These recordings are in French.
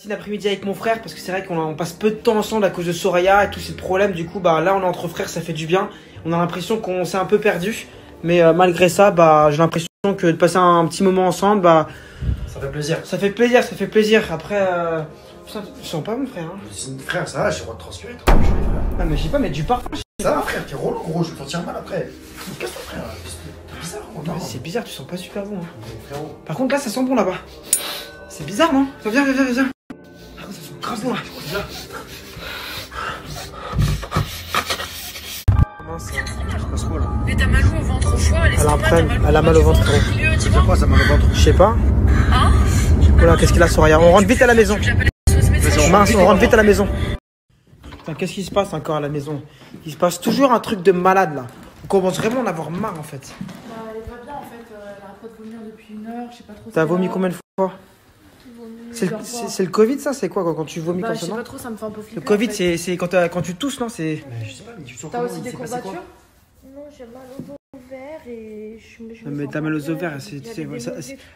Cet après-midi avec mon frère parce que c'est vrai qu'on passe peu de temps ensemble à cause de Soraya et tous ces problèmes. Du coup, bah là, on est entre frères, ça fait du bien. On a l'impression qu'on s'est un peu perdu. Mais malgré ça, bah j'ai l'impression que de passer un petit moment ensemble, bah ça fait plaisir. Ça fait plaisir, ça fait plaisir. Après, putain, tu sens pas mon frère hein. Frère, ça va, j'ai le droit de transpirer. Ah mais je sais pas, mais du parfum. Ça va frère, t'es relou gros, je vais te sentir mal après. Casse-toi frère, t'es bizarre gros. C'est bizarre, tu sens pas super bon hein. Par contre là, ça sent bon là-bas. C'est bizarre non? Viens. Ah, ça sent grave bon là. Mais t'as mal au ventre au foie, elle a mal au ventre. C'est quoi ça mal au ventre? Je sais pas. Hein? Voilà, qu'est-ce qu'il a Soraya? On rentre vite à la maison. Mince, on rentre vite à la maison. Putain, qu'est-ce qui se passe encore à la maison? Il se passe toujours un truc de malade là. On commence vraiment à en avoir marre en fait. Bah elle va bien en fait, elle arrête pas de vomir depuis 1 heure, je sais pas trop. T'as vomi combien de fois? C'est le Covid ça? C'est quoi quand tu vomis comme ça? Je sais pas trop, ça me fait un peu flipper. Le Covid c'est quand tu tousses non? C'est. Je sais pas, mais tu sens T'as aussi des courbatures? Non, j'ai mal aux ovaires et je Mais t'as mal aux ovaires,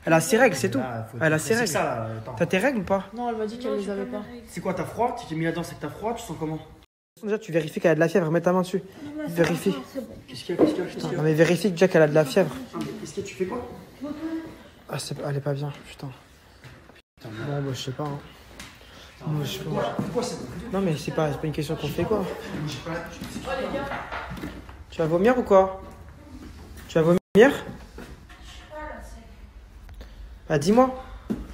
elle a ses règles, c'est tout. Elle a ses règles. T'as tes règles ou pas? Non, elle m'a dit qu'elle les avait pas. C'est quoi, t'as froid? Tu t'es mis là-dedans, c'est que t'as froid, tu sens comment? Déjà, tu vérifies qu'elle a de la fièvre, mets ta main dessus. Vérifie. Qu'est-ce qu'il y a? Non mais vérifie que déjà qu'elle a de la fièvre. Qu'est-ce que tu fais quoi? Ah, elle est pas bien, putain. Bon, bah, je sais pas. Hein. Moi, je sais pas. Non, mais c'est pas une question qu'on fait quoi. Tu vas vomir ou quoi? Tu vas vomir? Bah, dis-moi.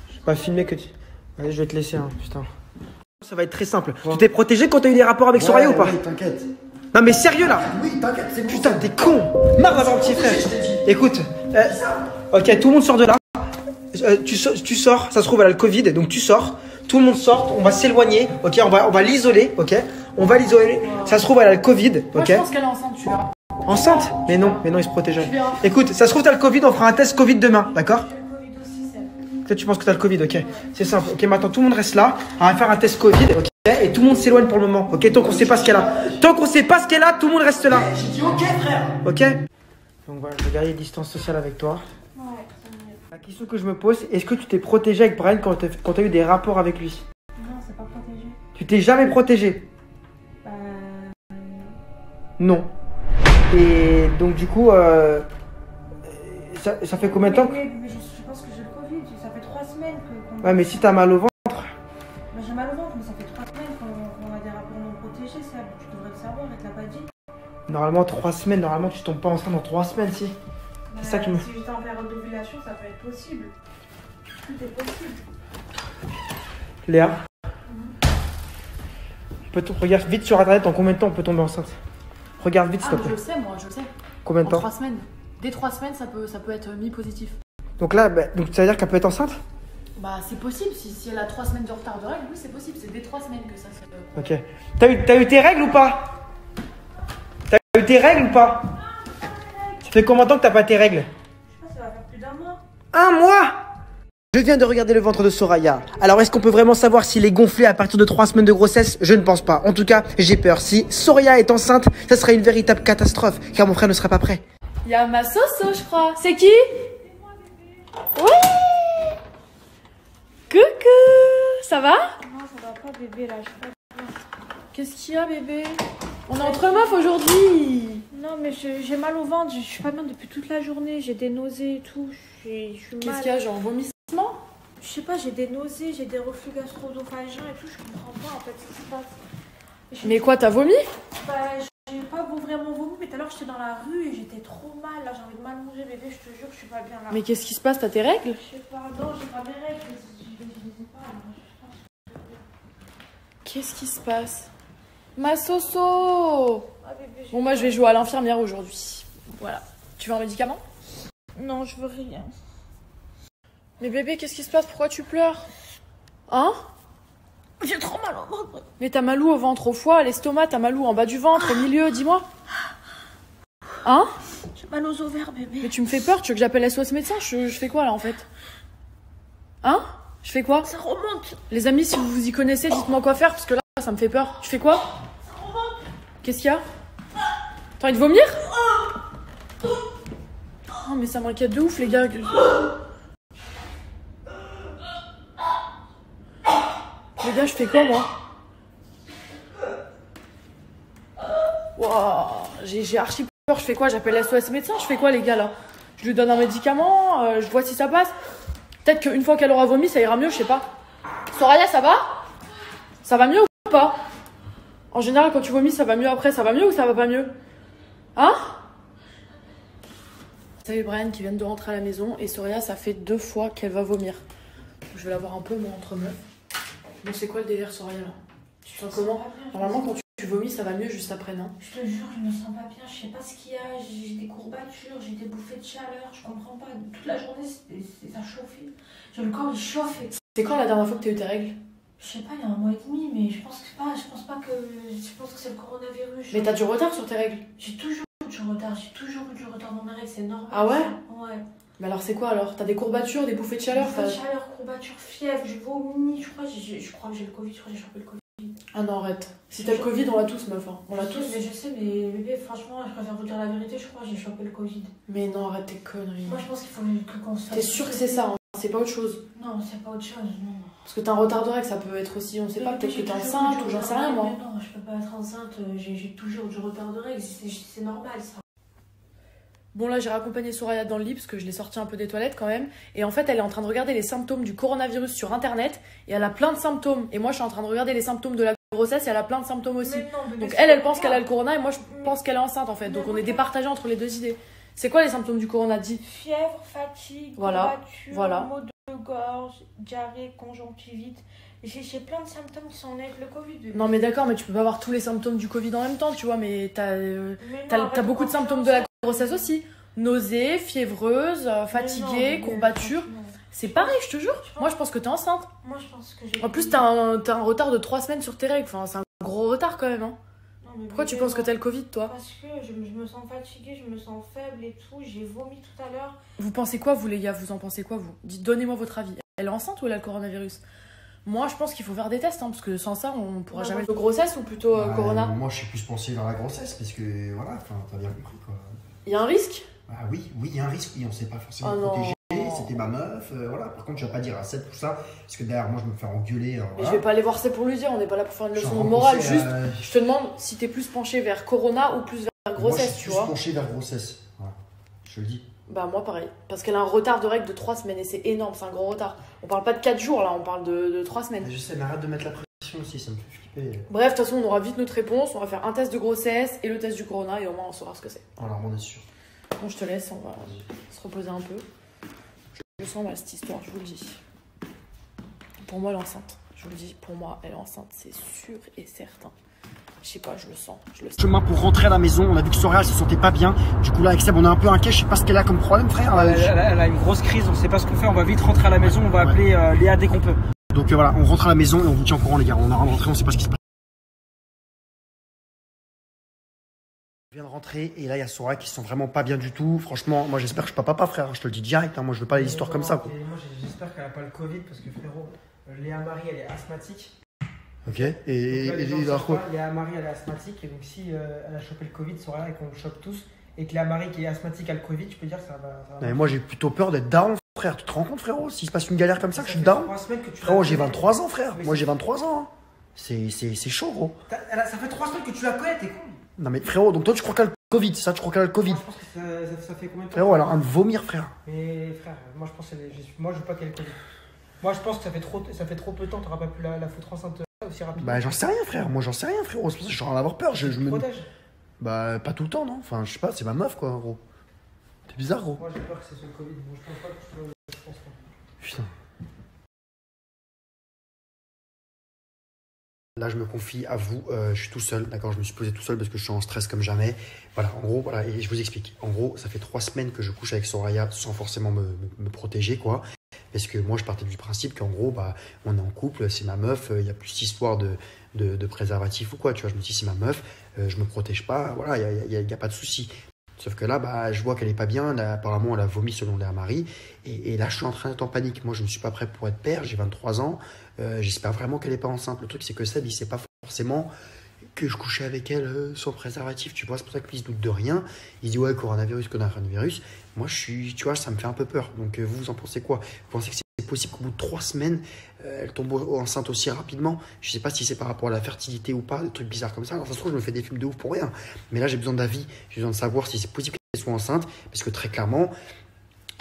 Je vais pas filmer que tu. Allez, je vais te laisser, hein, putain. Ça va être très simple. Tu t'es protégé quand t'as eu des rapports avec Soraya ou pas? Oui, t'inquiète. Non, mais sérieux là? Oui, t'inquiète, c'est Putain, t'es con! Marre d'avoir un petit frère! Écoute, ok, tout le monde sort de là. Tu sors, ça se trouve elle a le Covid, donc tu sors, tout le monde sort, on va s'éloigner, ok, on va l'isoler, ok, on va l'isoler, ça se trouve elle a le Covid, ok. Moi je pense qu'elle est enceinte, tu verras. Enceinte? Mais non, il se protégerait. Écoute, ça se trouve t'as le Covid, on fera un test Covid demain, d'accord? Toi tu penses que t'as le Covid, ok, c'est simple, ok, maintenant tout le monde reste là, on va faire un test Covid, ok, et tout le monde s'éloigne pour le moment, ok, tant qu'on sait pas ce qu'elle a. Tant qu'on sait pas ce qu'elle a, tout le monde reste là. J'ai dit ok frère. Ok. Donc voilà, je vais garder les distances sociales avec toi. La question que je me pose, est-ce que tu t'es protégé avec Brian quand t'as eu des rapports avec lui? Non, c'est pas protégé. Tu t'es jamais protégé? Non. Et donc du coup, ça fait combien de temps Mais je pense que j'ai le Covid, ça fait 3 semaines que... Ouais, mais si t'as mal au ventre. Bah, j'ai mal au ventre, mais ça fait 3 semaines qu'on a des rapports non protégés, ça. Tu devrais le savoir, elle te l'a pas dit. Normalement 3 semaines, normalement tu tombes pas enceinte dans 3 semaines si. C'est ça qui me... Si j'étais en période d'ovulation, ça peut être possible. Tout est possible. Léa, regarde vite sur internet en combien de temps on peut tomber enceinte. Regarde vite s'il te plaît. Je le sais, moi, je le sais. Combien de temps? 3 semaines. Dès 3 semaines, ça peut être mis positif. Donc là, donc ça veut dire qu'elle peut être enceinte? Bah c'est possible, si elle a 3 semaines de retard de règles, oui c'est possible, c'est dès 3 semaines que ça se... Ok. T'as eu tes règles ou pas? T'as eu tes règles ou pas? Ça fait combien de temps que t'as pas tes règles? Je sais pas, ça va faire plus d'1 mois. 1 mois? Je viens de regarder le ventre de Soraya. Alors est-ce qu'on peut vraiment savoir s'il est gonflé à partir de 3 semaines de grossesse? Je ne pense pas. En tout cas, j'ai peur. Si Soraya est enceinte, ça serait une véritable catastrophe, car mon frère ne serait pas prêt. Il y a ma Soso, je crois. C'est qui? Oui. Coucou. Ça va? Non, ça va pas, bébé, là, je sais pas. Qu'est-ce qu'il y a, bébé? On est entre meufs aujourd'hui. Non, mais j'ai mal au ventre, je suis pas bien depuis toute la journée, j'ai des nausées et tout, je suis mal. Qu'est-ce qu'il y a, genre vomissement? Je sais pas, j'ai des nausées, j'ai des reflux gastro-œsophagiens et tout, je comprends pas en fait ce qui se passe. Mais quoi, t'as vomi? Bah, j'ai pas vraiment vomi, mais tout à l'heure j'étais dans la rue et j'étais trop mal, là j'ai envie de mal manger, bébé, je te jure, je suis pas bien là. Mais qu'est-ce qui se passe? T'as tes règles? Je sais pas, non, j'ai pas mes règles, je les ai pas, là. Qu'est-ce qui se passe? Ma Soso. Ah, bébé, Bon, moi je vais jouer à l'infirmière aujourd'hui. Voilà. Tu veux un médicament? Non, je veux rien. Mais bébé, qu'est-ce qui se passe? Pourquoi tu pleures? Hein? J'ai trop mal au ventre. Mais t'as mal où au ventre, au foie, à l'estomac? T'as mal où en bas du ventre, au milieu? Dis-moi. Hein? J'ai mal aux ovaires, bébé. Mais tu me fais peur, tu veux que j'appelle SOS médecin? Je fais quoi là en fait? Hein? Je fais quoi? Ça remonte. Les amis, si vous vous y connaissez, dites-moi quoi faire parce que là, ça me fait peur. Tu fais quoi? Qu'est-ce qu'il y a? T'as envie de vomir? Oh, mais ça m'inquiète de ouf, les gars. Les gars, je fais quoi, moi? Wouah, j'ai archi peur. Je fais quoi? J'appelle SOS médecin? Je fais quoi, les gars, là? Je lui donne un médicament, je vois si ça passe. Peut-être qu'une fois qu'elle aura vomi, ça ira mieux, je sais pas. Soraya, ça va? Ça va mieux ou pas? En général, quand tu vomis, ça va mieux après. Ça va mieux ou ça va pas mieux? Hein? Salut Brian qui vient de rentrer à la maison. Et Soraya, ça fait 2 fois qu'elle va vomir. Je vais la voir un peu, moi, entre meufs. Bon, c'est quoi le délire, Soraya, là? Tu te sens comment? Normalement, quand tu vomis, ça va mieux juste après, non? Je te jure, je me sens pas bien. Je sais pas ce qu'il y a. J'ai des courbatures, j'ai des bouffées de chaleur. Je comprends pas. Toute la journée, ça chauffait. Le corps, il chauffe. C'est quand la dernière fois que t'as eu tes règles? Je sais pas, il y a 1 mois et demi, mais je pense que c'est le coronavirus. Mais t'as du retard sur tes règles? J'ai toujours eu du retard dans mes règles, c'est normal. Ah ouais? Ouais. Mais alors c'est quoi alors? T'as des courbatures, des bouffées de chaleur? Bouffées de chaleur, courbatures, fièvre, je vomis, je crois que j'ai le Covid, je crois que j'ai chopé le Covid. Ah non, arrête. Si t'as le Covid, on l'a tous, meuf. Hein. On l'a tous. Mais je sais, mais bébé, franchement, je préfère vous dire la vérité, je crois que j'ai chopé le Covid. Mais non, arrête tes conneries. Moi, je pense qu'il faut qu'on se fasse. T'es sûre que c'est ça, hein? C'est pas autre chose? Non, c'est pas autre chose, non. Parce que t'as un retard de règles, ça peut être aussi, on sait pas, peut-être que t'es enceinte ou j'en sais rien, moi. Non, je peux pas être enceinte, j'ai toujours du retard de règles, c'est normal ça. Bon là j'ai raccompagné Soraya dans le lit parce que je l'ai sortie un peu des toilettes quand même. Et en fait elle est en train de regarder les symptômes du coronavirus sur internet. Et elle a plein de symptômes. Et moi je suis en train de regarder les symptômes de la grossesse et elle a plein de symptômes aussi. Donc elle pense qu'elle a le corona et moi je pense qu'elle est enceinte en fait. Donc on est départagés entre les 2 idées. C'est quoi les symptômes du corona? Dis. Fièvre, fatigue, voilà. courbature, maux de gorge, diarrhée, conjonctivite. J'ai plein de symptômes qui sont nés avec le Covid. Non mais d'accord, mais tu peux pas avoir tous les symptômes du Covid en même temps, tu vois. Mais t'as beaucoup de symptômes de la grossesse aussi. Nausée, fiévreuse, fatiguée, courbature. C'est pareil, je te jure. Moi, je pense que t'es enceinte. Moi, je pense que j'ai. En plus, t'as un retard de 3 semaines sur tes règles. Enfin, c'est un gros retard quand même. Hein. Non, pourquoi tu penses que t'as le Covid, toi? Parce que je me sens fatiguée, je me sens faible et tout. J'ai vomi tout à l'heure. Vous pensez quoi, vous, les gars? Vous en pensez quoi, vous? Donnez-moi votre avis. Elle est enceinte ou elle a le coronavirus? Moi, je pense qu'il faut faire des tests, hein, parce que sans ça, on pourra jamais. Plutôt grossesse ou plutôt corona? Moi, je suis plus pensé vers la grossesse, parce que voilà, enfin, t'as bien compris quoi. Il y a un risque? Ah oui, il y a un risque, oui, on sait pas forcément protéger. C'était ma meuf, voilà. Par contre, je vais pas dire à 7 pour ça, parce que derrière moi, je me fais engueuler. Mais voilà. je vais pas aller voir c'est pour lui dire, on n'est pas là pour faire une leçon de morale. Juste, je te demande si t'es plus penché vers corona ou plus vers grossesse, tu vois. Je suis plus penché vers grossesse, voilà. Je le dis. Bah, moi, pareil. Parce qu'elle a un retard de règles de 3 semaines et c'est énorme, c'est un gros retard. On parle pas de 4 jours là, on parle de 3 semaines. Mais je sais, mais arrête de mettre la pression aussi, ça me fait flipper. Bref, de toute façon, on aura vite notre réponse. On va faire un test de grossesse et le test du corona et au moins on saura ce que c'est. Voilà, on est sûr. Bon, je te laisse, on va se reposer un peu. Je sens mal cette histoire, je vous le dis. Pour moi, elle est enceinte. Je vous le dis, pour moi, elle est enceinte, c'est sûr et certain. Je sais pas, je le sens. Chemin pour rentrer à la maison, on a vu que Soraya se sentait pas bien. Du coup là avec Seb on est un peu inquiet, je sais pas ce qu'elle a comme problème frère. Elle a une grosse crise, on sait pas ce qu'on fait, on va vite rentrer à la maison, on va appeler Léa dès qu'on peut. Donc voilà, on rentre à la maison et on vous tient au courant les gars, on a rentré, on sait pas ce qui se passe. Je viens de rentrer et là il y a Soraya qui se sent vraiment pas bien du tout. Franchement, moi j'espère que je suis pas papa frère, je te le dis direct, hein. Moi je veux pas les histoires comme ça quoi. Moi j'espère qu'elle a pas le Covid parce que frérot, Léa Marie elle est asthmatique. Ok, et alors quoi? Léa Marie elle est asthmatique et donc si elle a chopé le Covid, Soraya et qu'on le chope tous et que Léa Marie qui est asthmatique a le Covid, je peux dire que ça va mais moi j'ai plutôt peur d'être down frère, tu te rends compte frérot? S'il se passe une galère comme ça, que je suis down. Frérot j'ai 23 ans frère, moi j'ai 23 ans. Hein. C'est chaud gros. Ça fait 3 semaines que tu la connais, t'es con. Non mais frérot, donc toi tu crois qu'elle a le Covid, ça tu crois qu'elle a le Covid? Moi, je pense que ça fait combien de temps? Frérot elle a un de vomir frère. Mais frère, moi je pense que moi je veux pas qu'elle ait le Covid. Moi je pense que ça fait trop peu de temps, t'auras pas pu la foutre enceinte aussi rapidement. Bah j'en sais rien frère, moi j'en sais rien frérot, c'est pour ça que je suis en train d'avoir peur. Je me protège. Bah pas tout le temps non, enfin je sais pas, c'est ma meuf quoi gros. C'est bizarre gros. Moi j'ai peur que c'est sur le Covid, bon, je pense pas que je pense pas. Putain. Là, je me confie à vous, je suis tout seul, d'accord, je me suis posé tout seul parce que je suis en stress comme jamais. Voilà, en gros, voilà, et je vous explique. En gros, ça fait 3 semaines que je couche avec Soraya sans forcément me protéger, quoi. Parce que moi, je partais du principe qu'en gros, bah, on est en couple, c'est ma meuf, il y a plus d'histoire de préservatif ou quoi, tu vois. Je me dis, c'est ma meuf, je me protège pas, voilà, il y a pas de souci. Sauf que là, bah, je vois qu'elle est pas bien. Là, apparemment, elle a vomi selon Léa Marie. Et là, je suis en train d'être en panique. Moi, je ne suis pas prêt pour être père. J'ai 23 ans. J'espère vraiment qu'elle n'est pas enceinte. Le truc, c'est que Seb, il sait pas forcément que je couchais avec elle sans préservatif. Tu vois, c'est pour ça qu'il se doute de rien. Il se dit, ouais, coronavirus. Moi, je suis, tu vois, ça me fait un peu peur. Donc, vous en pensez quoi? Vous pensez que c'est c'est possible qu'au bout de 3 semaines, elle tombe enceinte aussi rapidement. Je sais pas si c'est par rapport à la fertilité ou pas, des trucs bizarres comme ça. Alors ça se trouve, je me fais des films de ouf pour rien. Mais là, j'ai besoin d'avis, j'ai besoin de savoir si c'est possible qu'elle soit enceinte, parce que très clairement,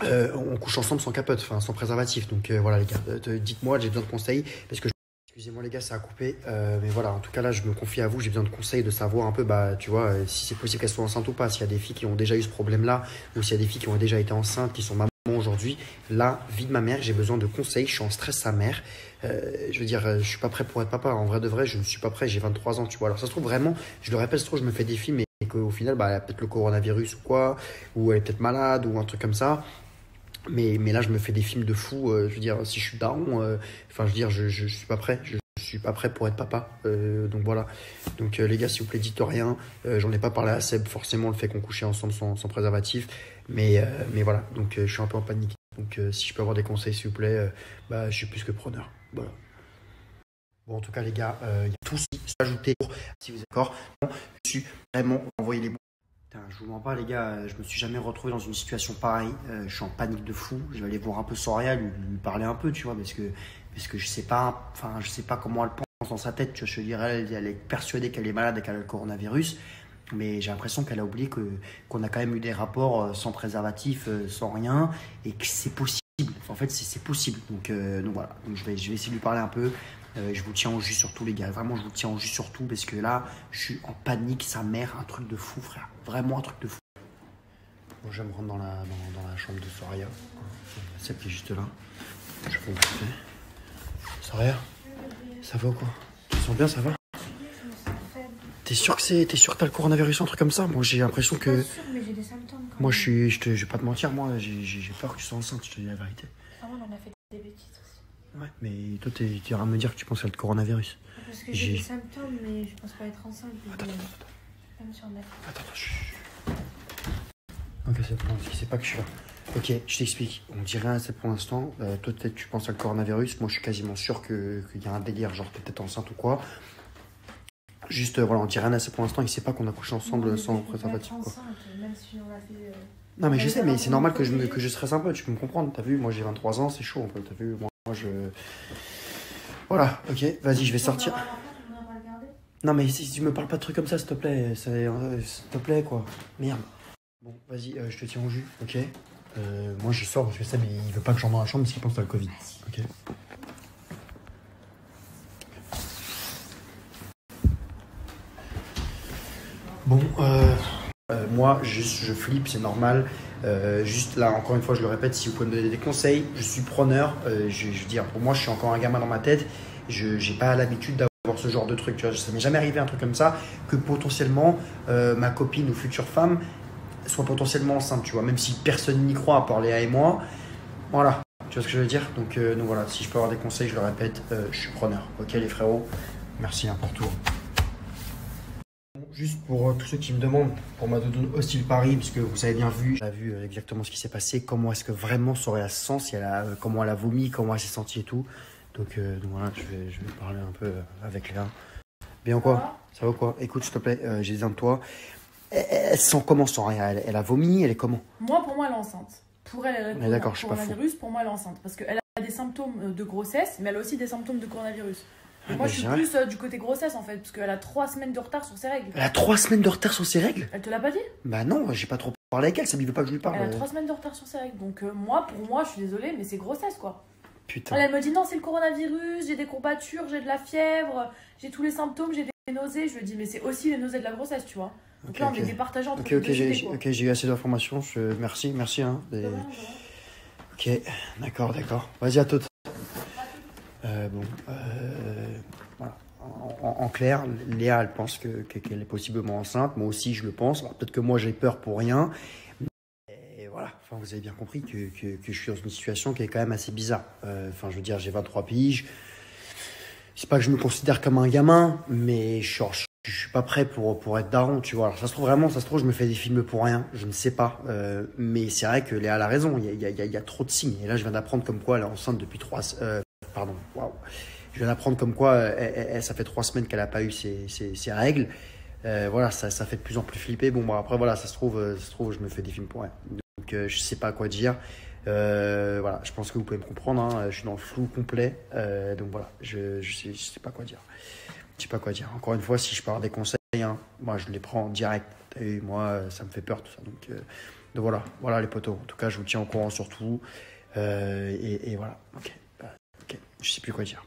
on couche ensemble sans capote, enfin sans préservatif. Donc voilà les gars, dites-moi, j'ai besoin de conseils, parce que excusez-moi les gars, ça a coupé, mais voilà, en tout cas là je me confie à vous, j'ai besoin de conseils, de savoir un peu, bah tu vois, si c'est possible qu'elles soient enceintes ou pas, s'il y a des filles qui ont déjà eu ce problème-là, ou s'il y a des filles qui ont déjà été enceintes, qui sont mamans aujourd'hui, là, vie de ma mère, j'ai besoin de conseils, je suis en stress sa mère, je veux dire, je suis pas prêt pour être papa, en vrai de vrai, je ne suis pas prêt, j'ai 23 ans, tu vois, alors ça se trouve vraiment, je le répète, je me fais des films, et qu'au final, bah elle a peut-être le coronavirus ou quoi, ou elle est peut-être malade, ou un truc comme ça. Mais là, je me fais des films de fou. Je veux dire, si je suis daron, enfin, je veux dire, je suis pas prêt. Je suis pas prêt pour être papa. Donc voilà. Donc les gars, s'il vous plaît, dites rien. J'en ai pas parlé à Seb, forcément, le fait qu'on couchait ensemble sans préservatif. Mais voilà. Donc je suis un peu en panique. Donc si je peux avoir des conseils, s'il vous plaît, bah, je suis plus que preneur. Voilà. Bon, en tout cas, les gars, il y a tout ajouté. Si vous êtes d'accord, je suis vraiment envoyé les bons. Je vous mens pas les gars, je me suis jamais retrouvé dans une situation pareille, je suis en panique de fou, je vais aller voir un peu Soraya, lui parler un peu, tu vois, parce que je sais pas, enfin je sais pas comment elle pense dans sa tête, tu vois, je veux dire, elle est persuadée qu'elle est malade et qu'elle a le coronavirus, mais j'ai l'impression qu'elle a oublié qu'on a quand même eu des rapports sans préservatif, sans rien, et que c'est possible, en fait c'est possible, donc voilà, donc je vais essayer de lui parler un peu. Je vous tiens au jus surtout les gars, vraiment je vous tiens au jus surtout parce que là je suis en panique, sa mère, un truc de fou frère, vraiment un truc de fou. Bon, je vais me rendre dans la chambre de Soraya, celle qui est juste là, je vais vous montrer. Soraya, ça va ou quoi? Tu te sens bien, ça va? T'es sûr que t'as le coronavirus, un truc comme ça? Moi j'ai l'impression que... Je suis pas sûre, mais j'ai des symptômes quand moi même. je vais pas te mentir, moi j'ai peur que tu sois enceinte, je te dis la vérité. Ah, on en a fait des bêtises aussi. Ouais, mais toi t'es en train de me dire que tu penses à le coronavirus. Parce que j'ai des symptômes, mais je pense pas être enceinte. Attends. Même sur Netflix. Attends, chut. Ok, c'est bon, il sait pas que je suis là. Ok, je t'explique. On dit rien à ça pour l'instant. Toi, peut-être tu penses à le coronavirus. Moi, je suis quasiment sûr qu'il y a un délire, genre t'es peut-être enceinte ou quoi. Juste, voilà, on dit rien à ça pour l'instant. Il sait pas qu'on a couché ensemble Non, sans je peux pas préservatif. être Quoi. enceinte, même si on l'a fait. Non, mais je sais, mais c'est normal que protégé. je stresse un peu. Tu peux me comprendre. T'as vu, moi j'ai 23 ans, c'est chaud un peu. T'as vu, moi je. Voilà, ok, vas-y, je vais sortir. On va regarder. Non, mais si tu me parles pas de trucs comme ça, s'il te plaît. S'il te plaît, quoi. Merde. Bon, vas-y, je te tiens au jus, ok. Moi, je sors parce que Seb, il veut pas que je rentre dans la chambre parce qu'il pense à le Covid. Ok. Bon, moi, je flippe, c'est normal. Juste là, encore une fois, je le répète, si vous pouvez me donner des conseils, je suis preneur. Je veux dire, pour moi, je suis encore un gamin dans ma tête. Je n'ai pas l'habitude d'avoir ce genre de truc. Tu vois, ça m'est jamais arrivé un truc comme ça, que potentiellement ma copine ou future femme soit potentiellement enceinte, tu vois, même si personne n'y croit à part Léa et moi. Voilà, tu vois ce que je veux dire, donc voilà, si je peux avoir des conseils, je le répète, je suis preneur. Ok les frérots, merci pour tout. Juste pour tous ceux qui me demandent, pour ma doudoune Hostile Paris, puisque vous avez bien vu, j'ai vu exactement ce qui s'est passé, comment est-ce que vraiment Soraya se sent, si comment elle a vomi, comment elle s'est sentie et tout. Donc voilà, je vais parler un peu avec Léa. Bien quoi? Ça va quoi? Écoute, s'il te plaît, j'ai besoin de toi. Elle se sent comment Soraya? Elle a vomi, elle est comment? Pour moi, elle est enceinte. Pour elle est d'accord, je suis pas fou. coronavirus, pour moi, elle est enceinte. Parce qu'elle a des symptômes de grossesse, mais elle a aussi des symptômes de coronavirus. Et moi, je suis plus du côté grossesse, en fait, parce qu'elle a 3 semaines de retard sur ses règles. Elle a 3 semaines de retard sur ses règles? Elle te l'a pas dit? Bah non, j'ai pas trop parlé avec elle, ça lui veut pas que je lui parle. Elle a 3 semaines de retard sur ses règles. Donc pour moi, je suis désolée, mais c'est grossesse, quoi. Putain. Elle me dit non, c'est le coronavirus, j'ai des courbatures, j'ai de la fièvre, j'ai tous les symptômes, j'ai des nausées. Je lui dis, mais c'est aussi les nausées de la grossesse, tu vois. Donc là, on est départagés entre les deux idées, ok, j'ai eu assez d'informations. Merci, hein. Ok, d'accord. Vas-y, à toute. Voilà. En clair, Léa, elle pense qu'elle est possiblement enceinte. Moi aussi, je le pense. Alors, peut-être que moi, j'ai peur pour rien. Et voilà, enfin, vous avez bien compris que je suis dans une situation qui est quand même assez bizarre. Enfin, je veux dire, j'ai 23 piges. C'est pas que je me considère comme un gamin, mais je suis pas prêt pour être daron, tu vois. Alors, ça se trouve, je me fais des films pour rien. Je ne sais pas. Mais c'est vrai que Léa a raison. Il y a trop de signes. Et là, je viens d'apprendre comme quoi elle est enceinte depuis 3... pardon, waouh. Je viens d'apprendre comme quoi ça fait 3 semaines qu'elle n'a pas eu ses règles. Voilà, ça fait de plus en plus flipper. Bon, après, voilà, ça se trouve, je me fais des films pour rien. Donc, je sais pas quoi dire. Voilà, je pense que vous pouvez me comprendre, hein, je suis dans le flou complet. Donc voilà, je sais pas quoi dire. Je sais pas quoi dire. Encore une fois, si je pars des conseils, hein, moi je les prends en direct. Et moi, ça me fait peur tout ça. Donc voilà les potos. En tout cas, je vous tiens au courant sur tout. Et voilà. Ok. Je sais plus quoi dire.